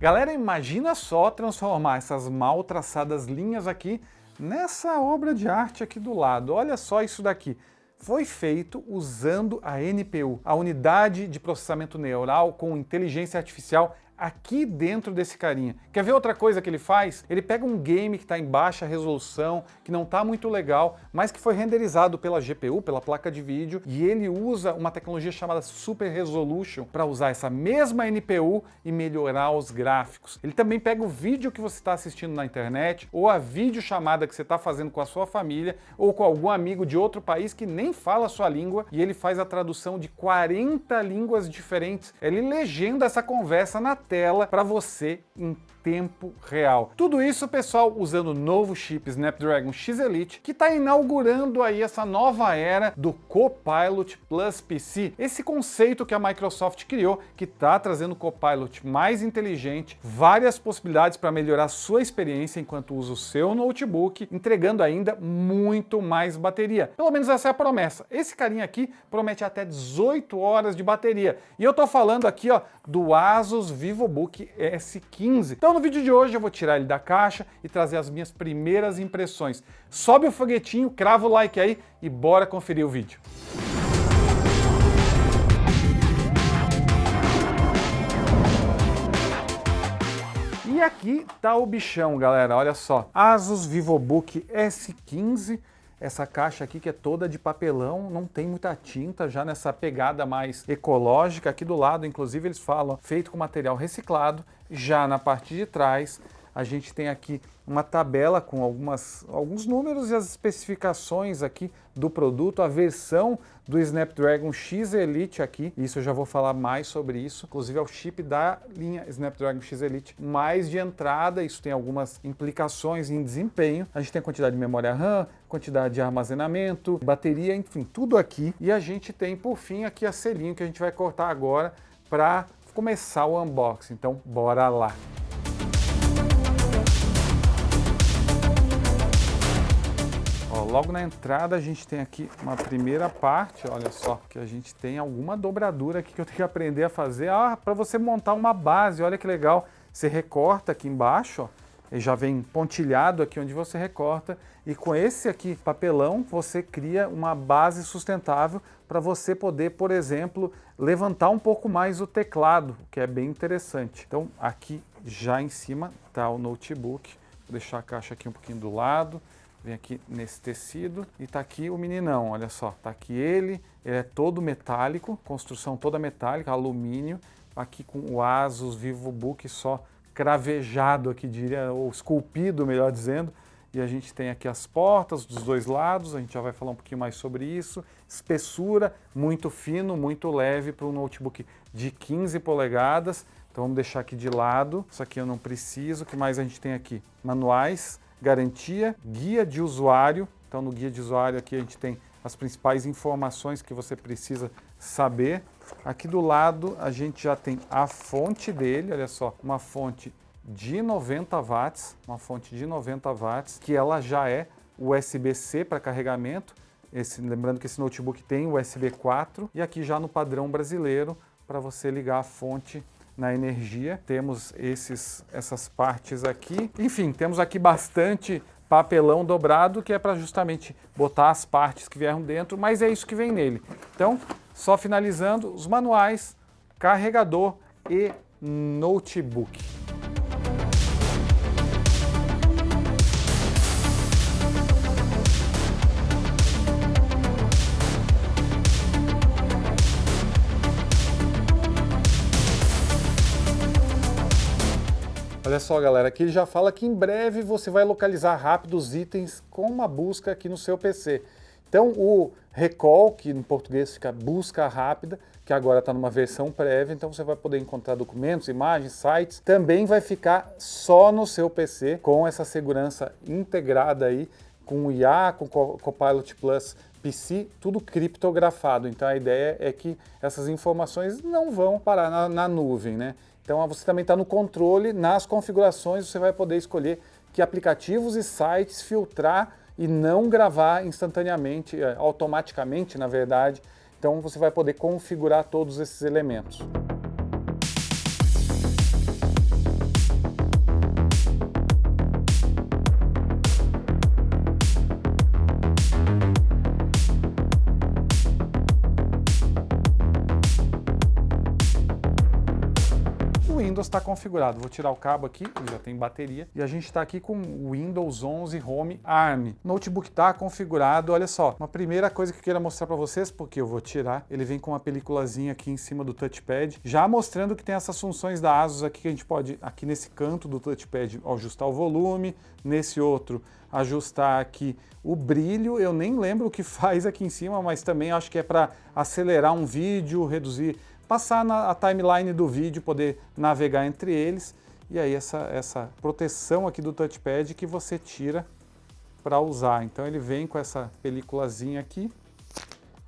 Galera, imagina só transformar essas mal traçadas linhas aqui nessa obra de arte aqui do lado. Olha só isso daqui. Foi feito usando a NPU, a unidade de processamento neural com inteligência artificial aqui dentro desse carinha. Quer ver outra coisa que ele faz? Ele pega um game que está em baixa resolução, que não está muito legal, mas que foi renderizado pela GPU, pela placa de vídeo, e ele usa uma tecnologia chamada Super Resolution para usar essa mesma NPU e melhorar os gráficos. Ele também pega o vídeo que você está assistindo na internet, ou a videochamada que você está fazendo com a sua família, ou com algum amigo de outro país que nem fala a sua língua, e ele faz a tradução de 40 línguas diferentes. Ele legenda essa conversa na tela para você em tempo real. Tudo isso, pessoal, usando o novo chip Snapdragon X Elite, que está inaugurando aí essa nova era do Copilot Plus PC. Esse conceito que a Microsoft criou, que está trazendo o Copilot mais inteligente, várias possibilidades para melhorar sua experiência enquanto usa o seu notebook, entregando ainda muito mais bateria. Pelo menos essa é a promessa. Esse carinha aqui promete até 18 horas de bateria. E eu tô falando aqui, ó, do Asus VivoBook S15. Então no vídeo de hoje eu vou tirar ele da caixa e trazer as minhas primeiras impressões. Sobe o foguetinho, crava o like aí e bora conferir o vídeo. E aqui tá o bichão, galera, olha só. Asus VivoBook S15. Essa caixa aqui que é toda de papelão, não tem muita tinta, já nessa pegada mais ecológica. Aqui do lado, inclusive, eles falam feito com material reciclado. Já na parte de trás, a gente tem aqui uma tabela com alguns números e as especificações aqui do produto, a versão do Snapdragon X Elite aqui. Isso eu já vou falar mais sobre isso. Inclusive é o chip da linha Snapdragon X Elite mais de entrada. Isso tem algumas implicações em desempenho. A gente tem a quantidade de memória RAM, quantidade de armazenamento, bateria, enfim, tudo aqui. E a gente tem, por fim, aqui a selinho que a gente vai cortar agora para começar o unboxing. Então, bora lá! Logo na entrada a gente tem aqui uma primeira parte, olha só, que a gente tem alguma dobradura aqui que eu tenho que aprender a fazer, para você montar uma base, olha que legal, você recorta aqui embaixo, ó, e já vem pontilhado aqui onde você recorta, e com esse aqui papelão você cria uma base sustentável para você poder, por exemplo, levantar um pouco mais o teclado, que é bem interessante. Então aqui já em cima está o notebook, vou deixar a caixa aqui um pouquinho do lado. Vem aqui nesse tecido e tá aqui o meninão, olha só, tá aqui ele é todo metálico, construção toda metálica, alumínio, aqui com o Asus VivoBook só cravejado aqui, diria, ou esculpido, melhor dizendo, e a gente tem aqui as portas dos dois lados, a gente já vai falar um pouquinho mais sobre isso, espessura, muito fino, muito leve para um notebook de 15 polegadas, então vamos deixar aqui de lado, isso aqui eu não preciso, o que mais a gente tem aqui? Manuais, garantia, guia de usuário. Então no guia de usuário aqui a gente tem as principais informações que você precisa saber. Aqui do lado a gente já tem a fonte dele, olha só, uma fonte de 90 watts, que ela já é USB-C para carregamento. Lembrando que esse notebook tem USB 4 e aqui já no padrão brasileiro para você ligar a fonte na energia, temos essas partes aqui. Enfim, temos aqui bastante papelão dobrado, que é para justamente botar as partes que vieram dentro, mas é isso que vem nele. Então, só finalizando, os manuais, carregador e notebook. Olha só, galera, aqui ele já fala que em breve você vai localizar rápido os itens com uma busca aqui no seu PC. Então o Recall, que em português fica busca rápida, que agora está numa versão prévia, então você vai poder encontrar documentos, imagens, sites, também vai ficar só no seu PC, com essa segurança integrada aí, com o IA, com o Copilot Plus PC, tudo criptografado. Então a ideia é que essas informações não vão parar na nuvem, né? Então você também está no controle, nas configurações você vai poder escolher que aplicativos e sites filtrar e não gravar instantaneamente, automaticamente na verdade. Então você vai poder configurar todos esses elementos. está configurado. Vou tirar o cabo aqui, ele já tem bateria, e a gente está aqui com o Windows 11 Home ARM. O notebook está configurado, olha só. Uma primeira coisa que eu quero mostrar para vocês, porque eu vou tirar, ele vem com uma peliculazinha aqui em cima do touchpad, já mostrando que tem essas funções da ASUS aqui que a gente pode, aqui nesse canto do touchpad, ajustar o volume, nesse outro ajustar aqui o brilho. Eu nem lembro o que faz aqui em cima, mas também acho que é para acelerar um vídeo, reduzir, passar a timeline do vídeo, poder navegar entre eles. E aí essa proteção aqui do touchpad que você tira para usar. Então ele vem com essa peliculazinha aqui,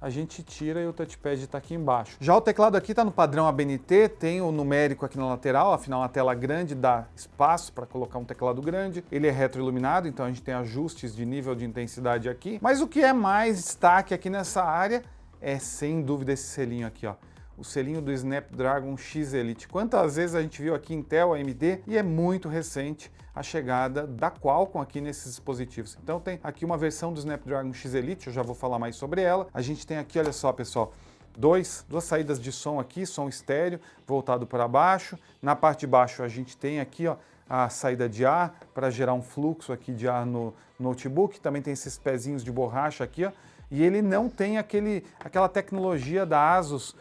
a gente tira e o touchpad está aqui embaixo. Já o teclado aqui está no padrão ABNT, tem o numérico aqui na lateral, afinal a tela grande dá espaço para colocar um teclado grande. Ele é retroiluminado, então a gente tem ajustes de nível de intensidade aqui. Mas o que é mais destaque aqui nessa área é sem dúvida esse selinho aqui, ó. O selinho do Snapdragon X Elite. Quantas vezes a gente viu aqui Intel, AMD, e é muito recente a chegada da Qualcomm aqui nesses dispositivos. Então tem aqui uma versão do Snapdragon X Elite, eu já vou falar mais sobre ela. A gente tem aqui, olha só pessoal, duas saídas de som aqui, som estéreo, voltado para baixo. Na parte de baixo a gente tem aqui, ó, a saída de ar, para gerar um fluxo aqui de ar no notebook. Também tem esses pezinhos de borracha aqui, ó. E ele não tem aquela tecnologia da ASUS,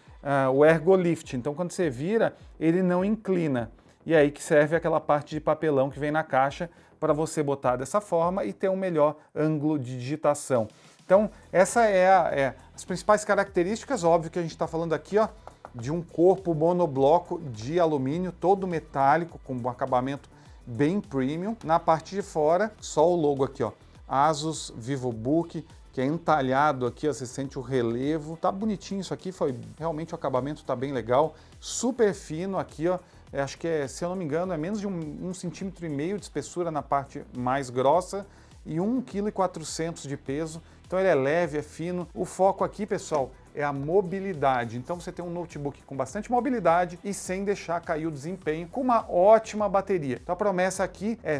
o Ergolift. Então quando você vira, ele não inclina. E é aí que serve aquela parte de papelão que vem na caixa para você botar dessa forma e ter um melhor ângulo de digitação. Então essa é as principais características. Óbvio que a gente está falando aqui, ó, de um corpo monobloco de alumínio, todo metálico, com um acabamento bem premium. Na parte de fora, só o logo aqui, ó, ASUS VivoBook, que é entalhado aqui, ó, você sente o relevo. Tá bonitinho isso aqui, foi realmente o acabamento tá bem legal, super fino aqui, ó. Acho que se eu não me engano, é menos de 1,5 centímetro de espessura na parte mais grossa e 1,4 kg de peso. Então ele é leve, é fino. O foco aqui, pessoal, é a mobilidade. Então você tem um notebook com bastante mobilidade e sem deixar cair o desempenho, com uma ótima bateria. Então a promessa aqui é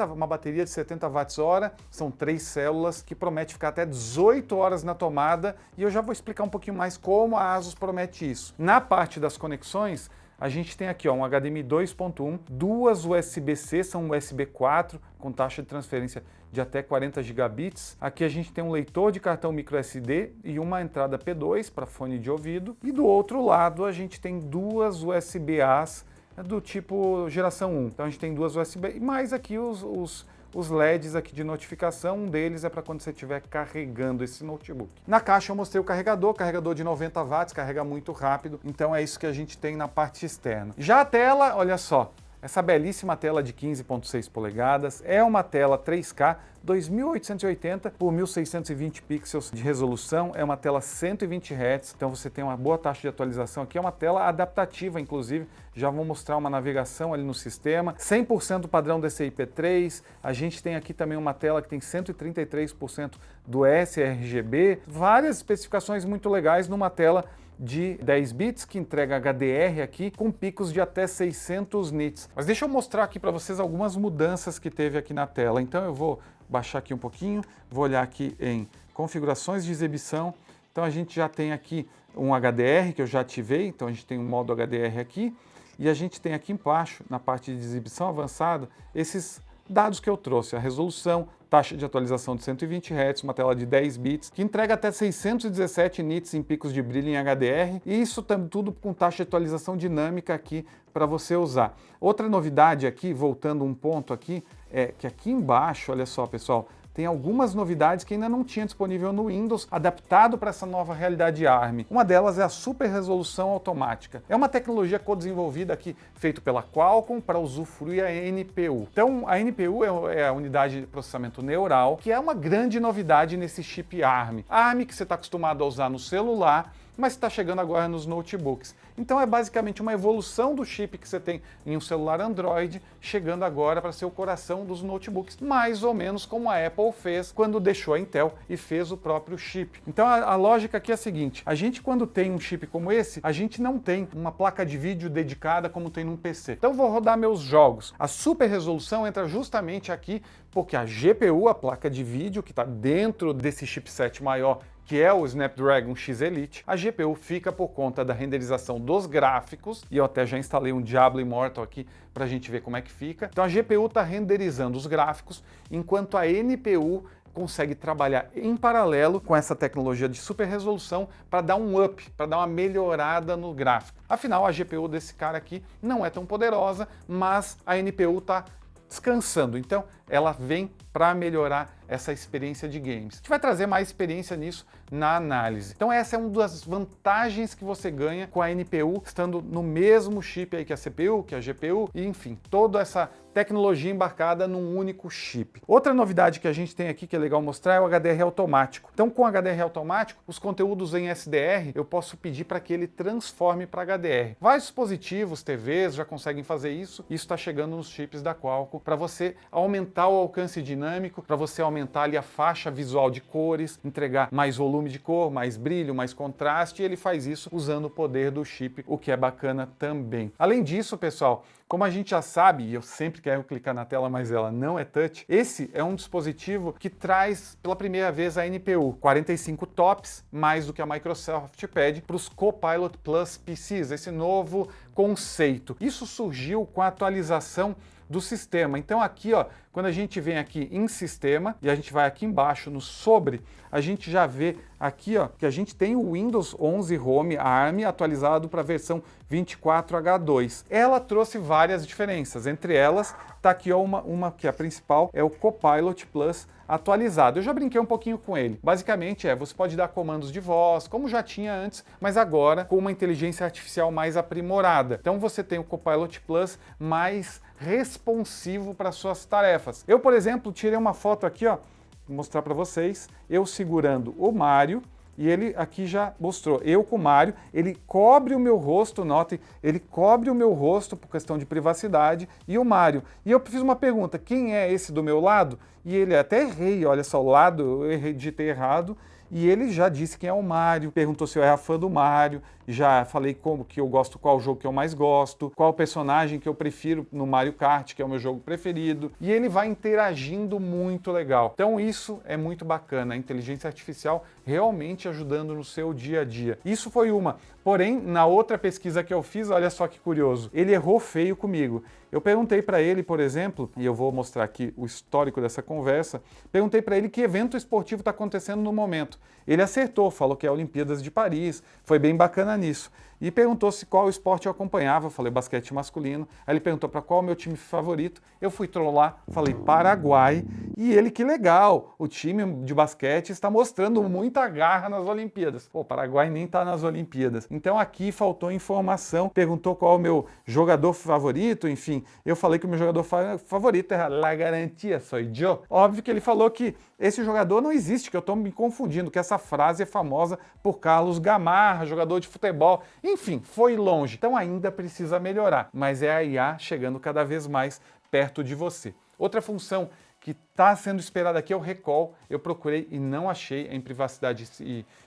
uma bateria de 70 watts-hora, são 3 células, que promete ficar até 18 horas na tomada, e eu já vou explicar um pouquinho mais como a ASUS promete isso. Na parte das conexões, a gente tem aqui, ó, um HDMI 2.1, duas USB-C, são USB 4, com taxa de transferência de até 40 gigabits. Aqui a gente tem um leitor de cartão microSD e uma entrada P2 para fone de ouvido. E do outro lado a gente tem duas USB-As do tipo geração 1. Então a gente tem duas USB, mais aqui os LEDs aqui de notificação. Um deles é para quando você estiver carregando esse notebook. Na caixa eu mostrei o carregador de 90 watts, carrega muito rápido, então é isso que a gente tem na parte externa. Já a tela, olha só, essa belíssima tela de 15,6 polegadas, é uma tela 3K, 2880 por 1620 pixels de resolução, é uma tela 120 Hz, então você tem uma boa taxa de atualização aqui, é uma tela adaptativa, inclusive, já vou mostrar uma navegação ali no sistema, 100% padrão DCI-P3, a gente tem aqui também uma tela que tem 133% do sRGB, várias especificações muito legais numa tela de 10 bits, que entrega HDR aqui, com picos de até 600 nits. Mas deixa eu mostrar aqui para vocês algumas mudanças que teve aqui na tela. Então eu vou baixar aqui um pouquinho, vou olhar aqui em configurações de exibição. Então a gente já tem aqui um HDR que eu já ativei, então a gente tem um modo HDR aqui, e a gente tem aqui embaixo, na parte de exibição avançada, esses dados que eu trouxe, a resolução, taxa de atualização de 120 Hz, uma tela de 10 bits, que entrega até 617 nits em picos de brilho em HDR, e isso tudo com taxa de atualização dinâmica aqui para você usar. Outra novidade aqui, voltando um ponto aqui, é que aqui embaixo, olha só pessoal, tem algumas novidades que ainda não tinha disponível no Windows, adaptado para essa nova realidade ARM. Uma delas é a super resolução automática. É uma tecnologia co-desenvolvida aqui, feito pela Qualcomm, para usufruir a NPU. Então, a NPU é a unidade de processamento neural, que é uma grande novidade nesse chip ARM. ARM que você está acostumado a usar no celular, mas está chegando agora nos notebooks. Então é basicamente uma evolução do chip que você tem em um celular Android, chegando agora para ser o coração dos notebooks, mais ou menos como a Apple fez quando deixou a Intel e fez o próprio chip. Então a lógica aqui é a seguinte, a gente quando tem um chip como esse, a gente não tem uma placa de vídeo dedicada como tem num PC. Então eu vou rodar meus jogos. A super resolução entra justamente aqui, porque a GPU, a placa de vídeo que está dentro desse chipset maior, que é o Snapdragon X Elite, a GPU fica por conta da renderização dos gráficos, e eu até já instalei um Diablo Immortal aqui para a gente ver como é que fica. Então a GPU está renderizando os gráficos, enquanto a NPU consegue trabalhar em paralelo com essa tecnologia de super resolução para dar um up, para dar uma melhorada no gráfico. Afinal, a GPU desse cara aqui não é tão poderosa, mas a NPU está descansando, então ela vem para melhorar essa experiência de games. A gente vai trazer mais experiência nisso na análise. Então essa é uma das vantagens que você ganha com a NPU, estando no mesmo chip aí que a CPU, que a GPU, e enfim, toda essa tecnologia embarcada num único chip. Outra novidade que a gente tem aqui que é legal mostrar é o HDR automático. Então com o HDR automático, os conteúdos em SDR eu posso pedir para que ele transforme para HDR. Vários dispositivos, TVs já conseguem fazer isso. Isso está chegando nos chips da Qualcomm para você aumentar o alcance dinâmico, para você aumentar ali a faixa visual de cores, entregar mais volume de cor, mais brilho, mais contraste, e ele faz isso usando o poder do chip, o que é bacana também. Além disso, pessoal, como a gente já sabe, e eu sempre quero clicar na tela, mas ela não é touch, esse é um dispositivo que traz pela primeira vez a NPU 45 TOPS, mais do que a Microsoft pede para os Copilot Plus PCs, esse novo conceito. Isso surgiu com a atualização do sistema. Então aqui, ó, quando a gente vem aqui em sistema e a gente vai aqui embaixo no sobre, a gente já vê aqui, ó, que a gente tem o Windows 11 Home ARM atualizado para a versão 24H2. Ela trouxe várias diferenças, entre elas tá aqui ó, uma que é a principal, é o Copilot Plus atualizado. Eu já brinquei um pouquinho com ele. Basicamente você pode dar comandos de voz, como já tinha antes, mas agora com uma inteligência artificial mais aprimorada. Então você tem o Copilot Plus mais responsivo para suas tarefas. Eu, por exemplo, tirei uma foto aqui, ó, vou mostrar para vocês, eu segurando o Mário, e ele aqui já mostrou, eu com o Mário, ele cobre o meu rosto, notem, ele cobre o meu rosto por questão de privacidade, e o Mário. E eu fiz uma pergunta, quem é esse do meu lado? E ele até errei, olha só, o lado, eu errei, digitei errado, e ele já disse quem é o Mário, perguntou se eu era fã do Mário, já falei como que eu gosto, qual jogo que eu mais gosto, qual personagem que eu prefiro no Mario Kart, que é o meu jogo preferido, e ele vai interagindo muito legal. Então isso é muito bacana, a inteligência artificial realmente ajudando no seu dia a dia. Isso foi uma. Porém, na outra pesquisa que eu fiz, olha só que curioso, ele errou feio comigo. Eu perguntei para ele, por exemplo, e eu vou mostrar aqui o histórico dessa conversa, perguntei para ele que evento esportivo está acontecendo no momento. Ele acertou, falou que é a Olimpíadas de Paris, foi bem bacana nisso. E perguntou se qual esporte eu acompanhava, eu falei basquete masculino. Aí ele perguntou para qual é o meu time favorito. Eu fui trollar, falei Paraguai. E ele, que legal, o time de basquete está mostrando muita garra nas Olimpíadas. Pô, o Paraguai nem está nas Olimpíadas. Então aqui faltou informação, perguntou qual é o meu jogador favorito, enfim. Eu falei que o meu jogador favorito era La Garantia, soy yo. Óbvio que ele falou que esse jogador não existe, que eu estou me confundindo, que essa frase é famosa por Carlos Gamarra, jogador de futebol. Enfim, foi longe. Então ainda precisa melhorar, mas é a IA chegando cada vez mais perto de você. Outra função que está sendo esperada aqui é o recall. Eu procurei e não achei, em privacidade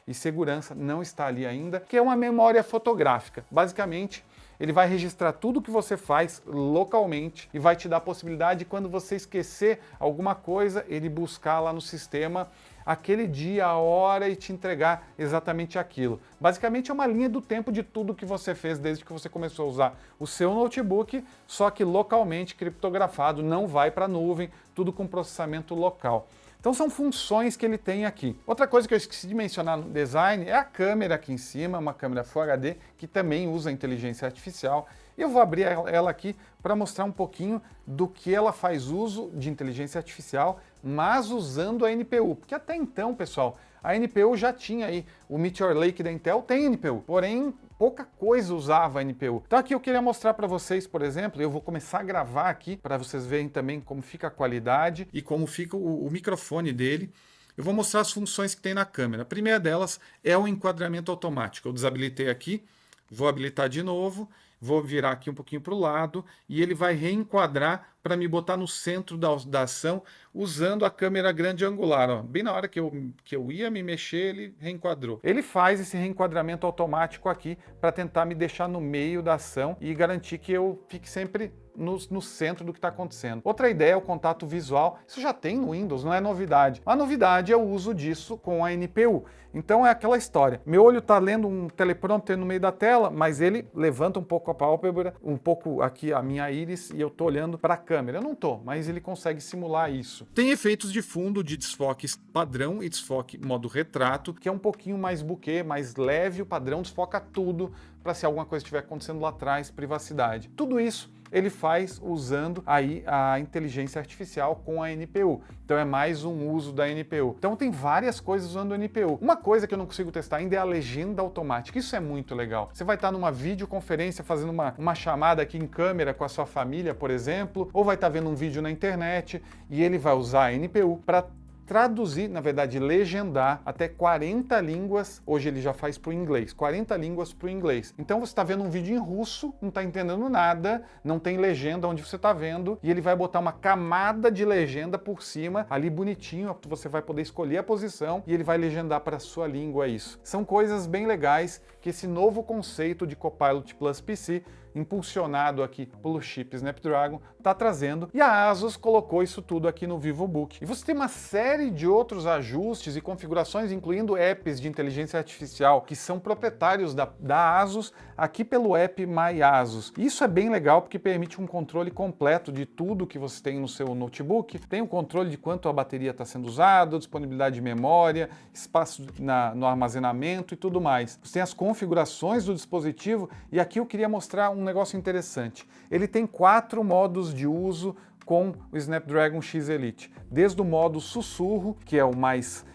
e segurança, não está ali ainda, que é uma memória fotográfica. Basicamente, ele vai registrar tudo que você faz localmente e vai te dar a possibilidade de, quando você esquecer alguma coisa, ele buscar lá no sistema aquele dia, a hora e te entregar exatamente aquilo. Basicamente é uma linha do tempo de tudo que você fez desde que você começou a usar o seu notebook, só que localmente criptografado, não vai para a nuvem, tudo com processamento local. Então são funções que ele tem aqui. Outra coisa que eu esqueci de mencionar no design é a câmera aqui em cima, uma câmera Full HD que também usa inteligência artificial. Eu vou abrir ela aqui para mostrar um pouquinho do que ela faz uso de inteligência artificial, mas usando a NPU. Porque até então, pessoal, a NPU já tinha aí, o Meteor Lake da Intel tem NPU, porém pouca coisa usava a NPU. Então aqui eu queria mostrar para vocês, por exemplo, eu vou começar a gravar aqui para vocês verem também como fica a qualidade e como fica o microfone dele. Eu vou mostrar as funções que tem na câmera. A primeira delas é o enquadramento automático. Eu desabilitei aqui, vou habilitar de novo, vou virar aqui um pouquinho para o lado e ele vai reenquadrar para me botar no centro da ação, usando a câmera grande angular. Ó. Bem na hora que eu ia me mexer, ele reenquadrou. Ele faz esse reenquadramento automático aqui para tentar me deixar no meio da ação e garantir que eu fique sempre no centro do que está acontecendo. Outra ideia é o contato visual. Isso já tem no Windows, não é novidade. A novidade é o uso disso com a NPU. Então é aquela história. Meu olho está lendo um teleprompter no meio da tela, mas ele levanta um pouco a pálpebra, um pouco aqui a minha íris e eu estou olhando para a câmera. Eu não estou, mas ele consegue simular isso. Tem efeitos de fundo de desfoque padrão e desfoque modo retrato, que é um pouquinho mais bokeh, mais leve. O padrão desfoca tudo para se alguma coisa estiver acontecendo lá atrás, privacidade. Tudo isso ele faz usando aí a inteligência artificial com a NPU. Então é mais um uso da NPU. Então tem várias coisas usando a NPU. Uma coisa que eu não consigo testar ainda é a legenda automática. Isso é muito legal. Você vai estar numa videoconferência fazendo uma chamada aqui em câmera com a sua família, por exemplo, ou vai estar vendo um vídeo na internet e ele vai usar a NPU para traduzir, na verdade, legendar até 40 línguas, hoje ele já faz para o inglês, 40 línguas para o inglês. Então você está vendo um vídeo em russo, não está entendendo nada, não tem legenda onde você está vendo, e ele vai botar uma camada de legenda por cima, ali bonitinho, você vai poder escolher a posição e ele vai legendar para a sua língua isso. São coisas bem legais que esse novo conceito de Copilot Plus PC impulsionado aqui pelo chip Snapdragon, está trazendo, e a ASUS colocou isso tudo aqui no VivoBook. E você tem uma série de outros ajustes e configurações, incluindo apps de inteligência artificial, que são proprietários da ASUS, aqui pelo app My ASUS. Isso é bem legal, porque permite um controle completo de tudo que você tem no seu notebook. Tem o controle de quanto a bateria está sendo usada, disponibilidade de memória, espaço no armazenamento e tudo mais. Você tem as configurações do dispositivo, e aqui eu queria mostrar um negócio interessante. Ele tem 4 modos de uso com o Snapdragon X Elite. Desde o modo sussurro, que é o mais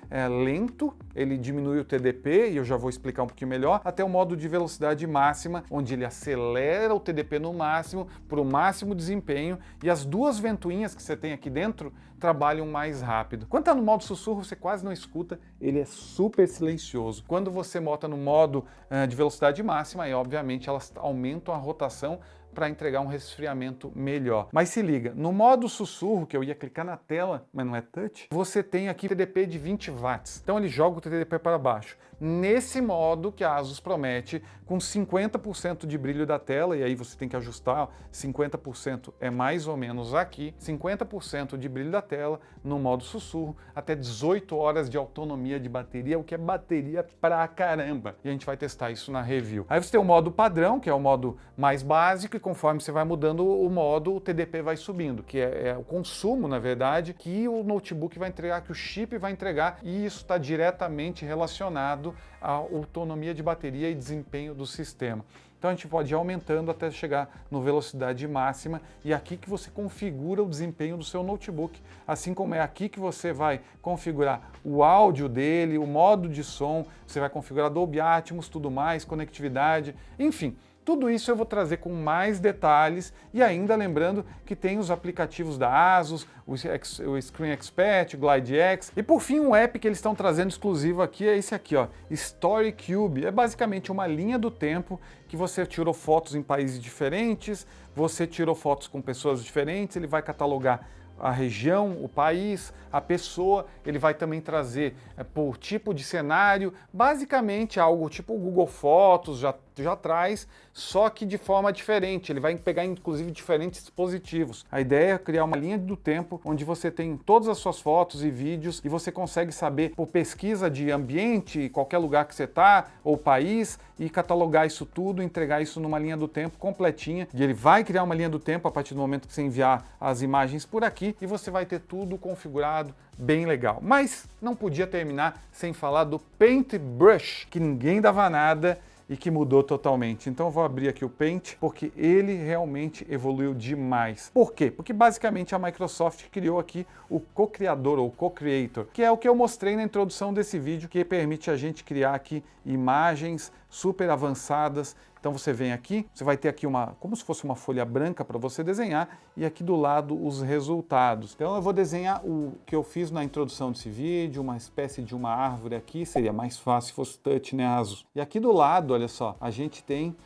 lento, ele diminui o TDP, e eu já vou explicar um pouquinho melhor, até o modo de velocidade máxima, onde ele acelera o TDP no máximo, para o máximo desempenho, e as 2 ventoinhas que você tem aqui dentro trabalham mais rápido. Quando está no modo sussurro, você quase não escuta, ele é super silencioso. Quando você bota no modo de velocidade máxima, aí obviamente elas aumentam a rotação para entregar um resfriamento melhor. Mas se liga, no modo sussurro, que eu ia clicar na tela, mas não é touch, você tem aqui TDP de 20 watts. Então ele joga o TDP para baixo. Nesse modo que a ASUS promete, com 50% de brilho da tela, e aí você tem que ajustar, 50% é mais ou menos aqui, 50% de brilho da tela no modo sussurro, até 18 horas de autonomia de bateria, o que é bateria pra caramba. E a gente vai testar isso na review. Aí você tem o modo padrão, que é o modo mais básico, e conforme você vai mudando o modo, o TDP vai subindo, que é o consumo, na verdade, que o notebook vai entregar, que o chip vai entregar, e isso está diretamente relacionado à autonomia de bateria e desempenho do sistema. Então a gente pode ir aumentando até chegar no velocidade máxima, e aqui que você configura o desempenho do seu notebook, assim como é aqui que você vai configurar o áudio dele, o modo de som, você vai configurar Dolby Atmos, tudo mais, conectividade, enfim. Tudo isso eu vou trazer com mais detalhes, e ainda lembrando que tem os aplicativos da ASUS, o Screen Expert, o Glide X, e por fim um app que eles estão trazendo exclusivo aqui é esse aqui, ó, Story Cube. É basicamente uma linha do tempo que você tirou fotos em países diferentes, você tirou fotos com pessoas diferentes, ele vai catalogar a região, o país, a pessoa, ele vai também trazer por tipo de cenário, basicamente algo tipo o Google Fotos já traz, só que de forma diferente, ele vai pegar inclusive diferentes dispositivos. A ideia é criar uma linha do tempo onde você tem todas as suas fotos e vídeos e você consegue saber por pesquisa de ambiente, qualquer lugar que você está, ou país, e catalogar isso tudo, entregar isso numa linha do tempo completinha, e ele vai criar uma linha do tempo a partir do momento que você enviar as imagens por aqui, e você vai ter tudo configurado bem legal. Mas não podia terminar sem falar do Paintbrush, que ninguém dava nada e que mudou totalmente. Então eu vou abrir aqui o Paint, porque ele realmente evoluiu demais. Por quê? Porque basicamente a Microsoft criou aqui o co-criador ou co-creator, que é o que eu mostrei na introdução desse vídeo, que permite a gente criar aqui imagens super avançadas. Então você vem aqui, você vai ter aqui como se fosse uma folha branca para você desenhar e aqui do lado os resultados. Então eu vou desenhar o que eu fiz na introdução desse vídeo, uma espécie de uma árvore aqui, seria mais fácil se fosse touch, né, Asus? E aqui do lado, olha só, a gente tem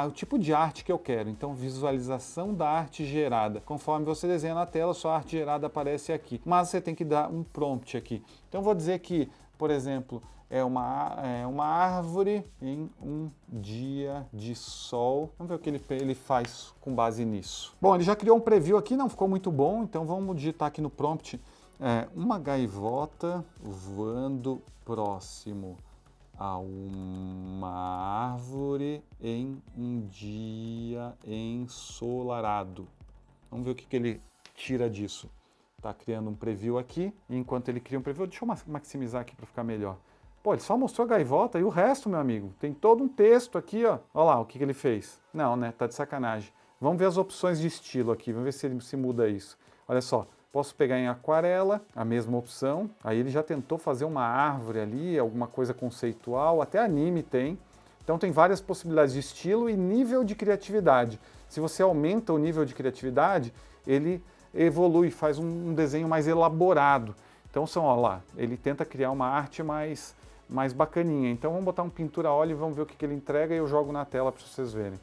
o tipo de arte que eu quero. Então visualização da arte gerada. Conforme você desenha na tela, sua arte gerada aparece aqui. Mas você tem que dar um prompt aqui. Então eu vou dizer que, por exemplo, é uma árvore em um dia de sol. Vamos ver o que ele faz com base nisso. Bom, ele já criou um preview aqui, não ficou muito bom, então vamos digitar aqui no prompt uma gaivota voando próximo a uma árvore em um dia ensolarado. Vamos ver o que ele tira disso. Está criando um preview aqui, e enquanto ele cria um preview, deixa eu maximizar aqui para ficar melhor. Pô, ele só mostrou a gaivota e o resto, meu amigo, tem todo um texto aqui, ó. Olha lá o que ele fez. Não, né? Tá de sacanagem. Vamos ver as opções de estilo aqui, vamos ver se ele se muda isso. Olha só, posso pegar em aquarela, a mesma opção. Aí ele já tentou fazer uma árvore ali, alguma coisa conceitual, até anime tem. Então tem várias possibilidades de estilo e nível de criatividade. Se você aumenta o nível de criatividade, ele evolui, faz um desenho mais elaborado. Então ó lá, ele tenta criar uma arte mais bacaninha. Então vamos botar um pintura a óleo e vamos ver o que ele entrega e eu jogo na tela para vocês verem.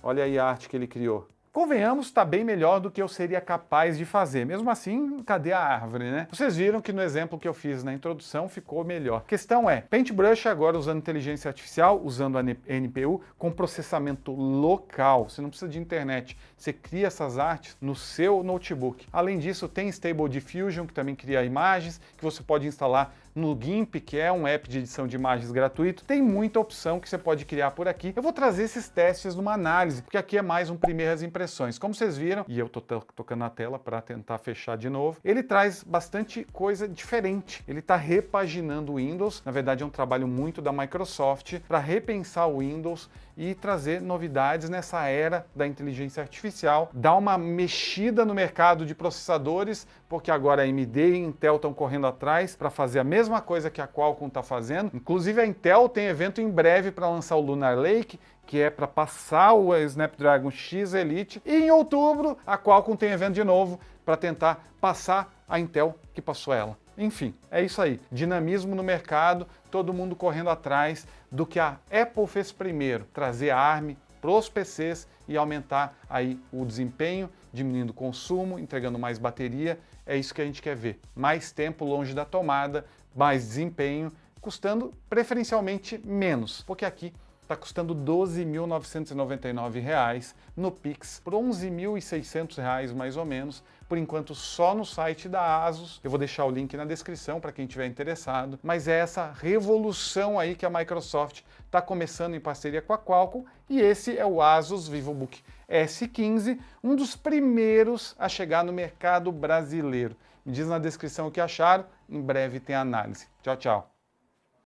Olha aí a arte que ele criou. Convenhamos, está bem melhor do que eu seria capaz de fazer. Mesmo assim, cadê a árvore, né? Vocês viram que no exemplo que eu fiz na introdução ficou melhor. A questão é, Paintbrush agora usando inteligência artificial, usando a NPU, com processamento local. Você não precisa de internet. Você cria essas artes no seu notebook. Além disso, tem Stable Diffusion, que também cria imagens, que você pode instalar no GIMP, que é um app de edição de imagens gratuito. Tem muita opção que você pode criar por aqui. Eu vou trazer esses testes numa análise, porque aqui é mais um primeiras impressões. Como vocês viram, e eu tô tocando na tela para tentar fechar de novo, ele traz bastante coisa diferente. Ele está repaginando o Windows. Na verdade, é um trabalho muito da Microsoft para repensar o Windows e trazer novidades nessa era da inteligência artificial, dar uma mexida no mercado de processadores, porque agora a AMD e a Intel estão correndo atrás para fazer a mesma coisa que a Qualcomm está fazendo. Inclusive a Intel tem evento em breve para lançar o Lunar Lake, que é para passar o Snapdragon X Elite, e em outubro a Qualcomm tem evento de novo para tentar passar a Intel que passou ela. Enfim, é isso aí. Dinamismo no mercado, todo mundo correndo atrás do que a Apple fez primeiro, trazer a ARM para os PCs e aumentar aí o desempenho, diminuindo o consumo, entregando mais bateria. É isso que a gente quer ver. Mais tempo longe da tomada, mais desempenho, custando preferencialmente menos, porque aqui está custando R$ 12.999 no Pix, por R$ 11.600 mais ou menos, por enquanto só no site da Asus. Eu vou deixar o link na descrição para quem estiver interessado, mas é essa revolução aí que a Microsoft está começando em parceria com a Qualcomm, e esse é o Asus VivoBook S15, um dos primeiros a chegar no mercado brasileiro. Me diz na descrição o que acharam, em breve tem análise. Tchau, tchau!